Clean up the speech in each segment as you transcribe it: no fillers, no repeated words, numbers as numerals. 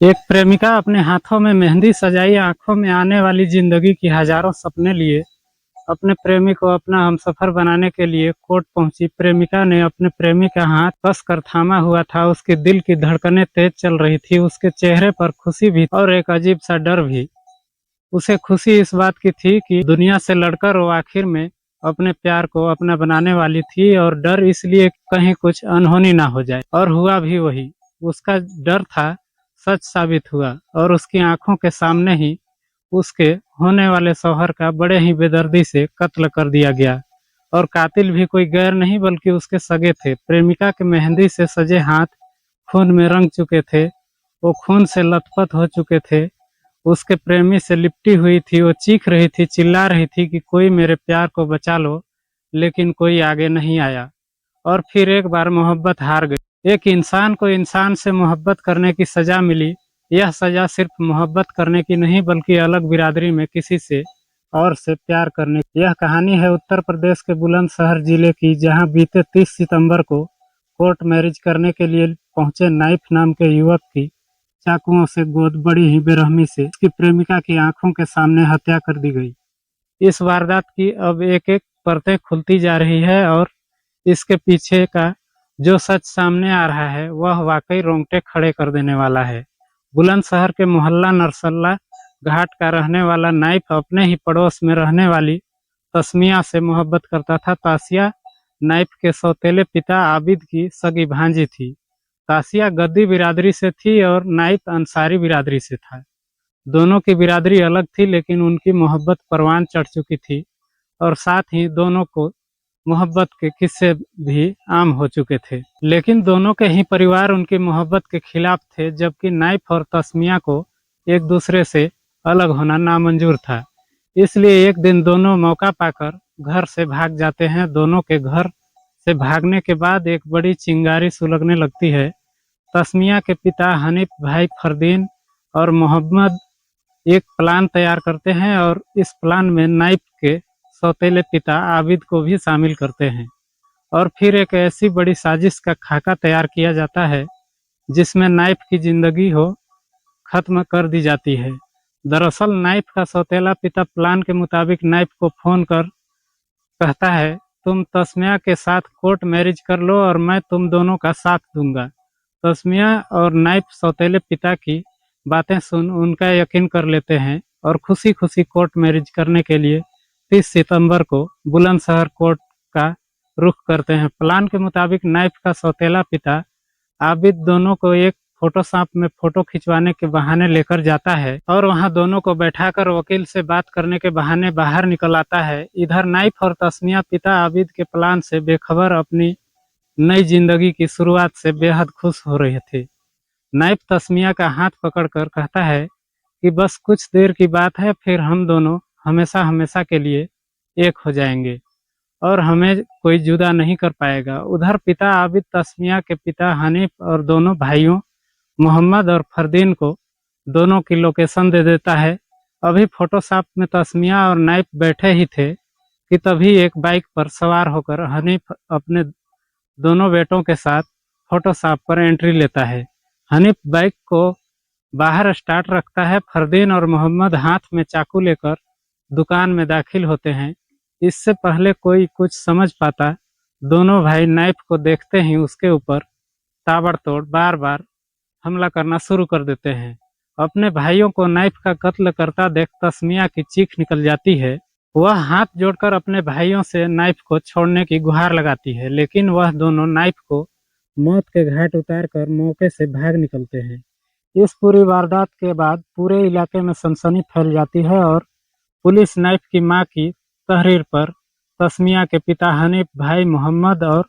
एक प्रेमिका अपने हाथों में मेहंदी सजाई, आंखों में आने वाली जिंदगी की हजारों सपने लिए अपने प्रेमी को अपना हमसफर बनाने के लिए कोर्ट पहुंची। प्रेमिका ने अपने प्रेमी का हाथ कस कर थामा हुआ था। उसके दिल की धड़कनें तेज चल रही थी। उसके चेहरे पर खुशी भी और एक अजीब सा डर भी। उसे खुशी इस बात की थी कि दुनिया से लड़कर वो आखिर में अपने प्यार को अपना बनाने वाली थी, और डर इसलिए कहीं कुछ अनहोनी ना हो जाए। और हुआ भी वही। उसका डर था सच साबित हुआ, और उसकी आंखों के सामने ही उसके होने वाले शौहर का बड़े ही बेदर्दी से कत्ल कर दिया गया। और कातिल भी कोई गैर नहीं बल्कि उसके सगे थे। प्रेमिका के मेहंदी से सजे हाथ खून में रंग चुके थे। वो खून से लथपथ हो चुके थे। उसके प्रेमी से लिपटी हुई थी। वो चीख रही थी, चिल्ला रही थी कि कोई मेरे प्यार को बचा लो, लेकिन कोई आगे नहीं आया। और फिर एक बार मोहब्बत हार गई। एक इंसान को इंसान से मोहब्बत करने की सजा मिली। यह सजा सिर्फ मोहब्बत करने की नहीं बल्कि अलग बिरादरी में किसी से और से प्यार करने की। यह कहानी है उत्तर प्रदेश के बुलंदशहर जिले की, जहां बीते 30 सितंबर को कोर्ट मैरिज करने के लिए पहुंचे नाइफ नाम के युवक की चाकुओं से गोद बड़ी ही बेरहमी से उसकी प्रेमिका की आंखों के सामने हत्या कर दी गई। इस वारदात की अब एक एक परतें खुलती जा रही है, और इसके पीछे का जो सच सामने आ रहा है वह वाकई रोंगटे खड़े कर देने वाला है। बुलंदशहर के मोहल्ला नरसल्ला घाट का रहने वाला नाइफ अपने ही पड़ोस में रहने वाली तस्मिया से मोहब्बत करता था। तासिया नाइफ के सौतेले पिता आबिद की सगी भांजी थी। तासिया गद्दी बिरादरी से थी और नाइफ अंसारी बिरादरी से था। दोनों की बिरादरी अलग थी, लेकिन उनकी मोहब्बत परवान चढ़ चुकी थी, और साथ ही दोनों को मोहब्बत के किस्से भी आम हो चुके थे। लेकिन दोनों के ही परिवार उनकी मोहब्बत के खिलाफ थे, जबकि नाइफ और तस्मिया को एक दूसरे से अलग होना नामंजूर था। इसलिए एक दिन दोनों मौका पाकर घर से भाग जाते हैं। दोनों के घर से भागने के बाद एक बड़ी चिंगारी सुलगने लगती है। तस्मिया के पिता हनीफ भाई फरदीन और मोहम्मद एक प्लान तैयार करते हैं, और इस प्लान में नाइफ के सौतेले पिता आबिद को भी शामिल करते हैं। और फिर एक ऐसी बड़ी साजिश का खाका तैयार किया जाता है जिसमें नाइफ की जिंदगी हो खत्म कर दी जाती है। दरअसल नाइफ का सौतेला पिता प्लान के मुताबिक नाइफ को फोन कर कहता है, तुम तस्मिया के साथ कोर्ट मैरिज कर लो और मैं तुम दोनों का साथ दूंगा। तस्मिया और नाइफ सौतेले पिता की बातें सुन उनका यकीन कर लेते हैं, और खुशी खुशी कोर्ट मैरिज करने के लिए 30 सितंबर को बुलंदशहर कोर्ट का रुख करते हैं। प्लान के मुताबिक नाइफ का सौतेला पिता आबिद दोनों को एक फोटोशॉप में फोटो खिंचवाने के बहाने लेकर जाता है, और वहां दोनों को बैठाकर वकील से बात करने के बहाने बाहर निकल आता है। इधर नाइफ और तस्मिया पिता आबिद के प्लान से बेखबर अपनी नई जिंदगी की शुरुआत से बेहद खुश हो रहे थे। नाइफ तस्मिया का हाथ पकड़कर कहता है कि बस कुछ देर की बात है, फिर हम दोनों हमेशा हमेशा के लिए एक हो जाएंगे और हमें कोई जुदा नहीं कर पाएगा। उधर पिता आबिद तस्मिया के पिता हनीफ और दोनों भाइयों मोहम्मद और फरदीन को दोनों की लोकेशन दे देता है। अभी फोटोशॉप में तस्मिया और नाइफ बैठे ही थे कि तभी एक बाइक पर सवार होकर हनीफ अपने दोनों बेटों के साथ फोटोशॉप पर एंट्री लेता है। हनीफ बाइक को बाहर स्टार्ट रखता है। फरदीन और मोहम्मद हाथ में चाकू लेकर दुकान में दाखिल होते हैं। इससे पहले कोई कुछ समझ पाता, दोनों भाई नाइफ को देखते ही उसके ऊपर ताबड़तोड़ बार बार हमला करना शुरू कर देते हैं। अपने भाइयों को नाइफ का कत्ल करता देख तस्मिया की चीख निकल जाती है। वह हाथ जोड़कर अपने भाइयों से नाइफ को छोड़ने की गुहार लगाती है, लेकिन वह दोनों नाइफ को मौत के घाट उतारकर मौके से भाग निकलते हैं। इस पूरी वारदात के बाद पूरे इलाके में सनसनी फैल जाती है, और पुलिस नाइफ की मां की तहरीर पर तस्मिया के पिता हनीफ भाई मोहम्मद और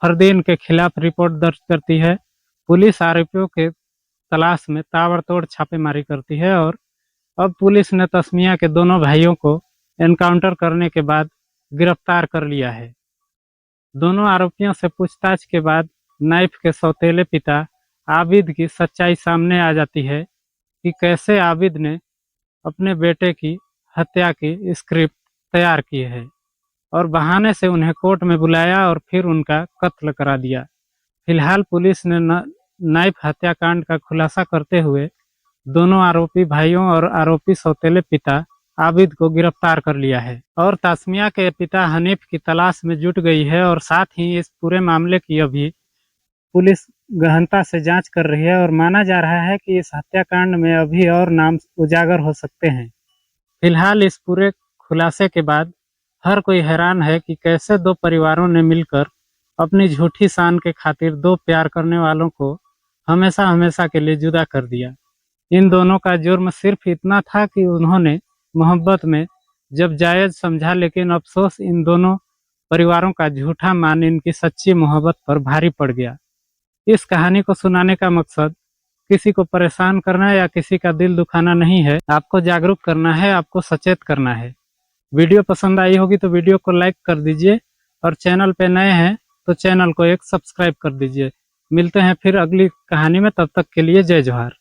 फरदीन के खिलाफ रिपोर्ट दर्ज करती है। पुलिस आरोपियों के तलाश में ताबड़तोड़ छापेमारी करती है, और अब पुलिस ने तस्मिया के दोनों भाइयों को एनकाउंटर करने के बाद गिरफ्तार कर लिया है। दोनों आरोपियों से पूछताछ के बाद नाइफ के सौतेले पिता आबिद की सच्चाई सामने आ जाती है कि कैसे आबिद ने अपने बेटे की हत्या की स्क्रिप्ट तैयार की है, और बहाने से उन्हें कोर्ट में बुलाया और फिर उनका कत्ल करा दिया। फिलहाल पुलिस ने नाइफ हत्याकांड का खुलासा करते हुए दोनों आरोपी भाइयों और आरोपी सौतेले पिता आबिद को गिरफ्तार कर लिया है और तासमिया के पिता हनीफ की तलाश में जुट गई है और साथ ही इस पूरे मामले की अभी पुलिस गहनता से जांच कर रही है और माना जा रहा है कि इस हत्याकांड में अभी और नाम उजागर हो सकते हैं। फिलहाल इस पूरे खुलासे के बाद हर कोई हैरान है कि कैसे दो परिवारों ने मिलकर अपनी झूठी शान के खातिर दो प्यार करने वालों को हमेशा हमेशा के लिए जुदा कर दिया। इन दोनों का जुर्म सिर्फ इतना था कि उन्होंने मोहब्बत में जब जायज समझा, लेकिन अफसोस इन दोनों परिवारों का झूठा मान इनकी सच्ची मोहब्बत पर भारी पड़ गया। इस कहानी को सुनाने का मकसद किसी को परेशान करना या किसी का दिल दुखाना नहीं है, आपको जागरूक करना है, आपको सचेत करना है। वीडियो पसंद आई होगी तो वीडियो को लाइक कर दीजिए और चैनल पे नए हैं तो चैनल को एक सब्सक्राइब कर दीजिए। मिलते हैं फिर अगली कहानी में, तब तक के लिए जय जोहार।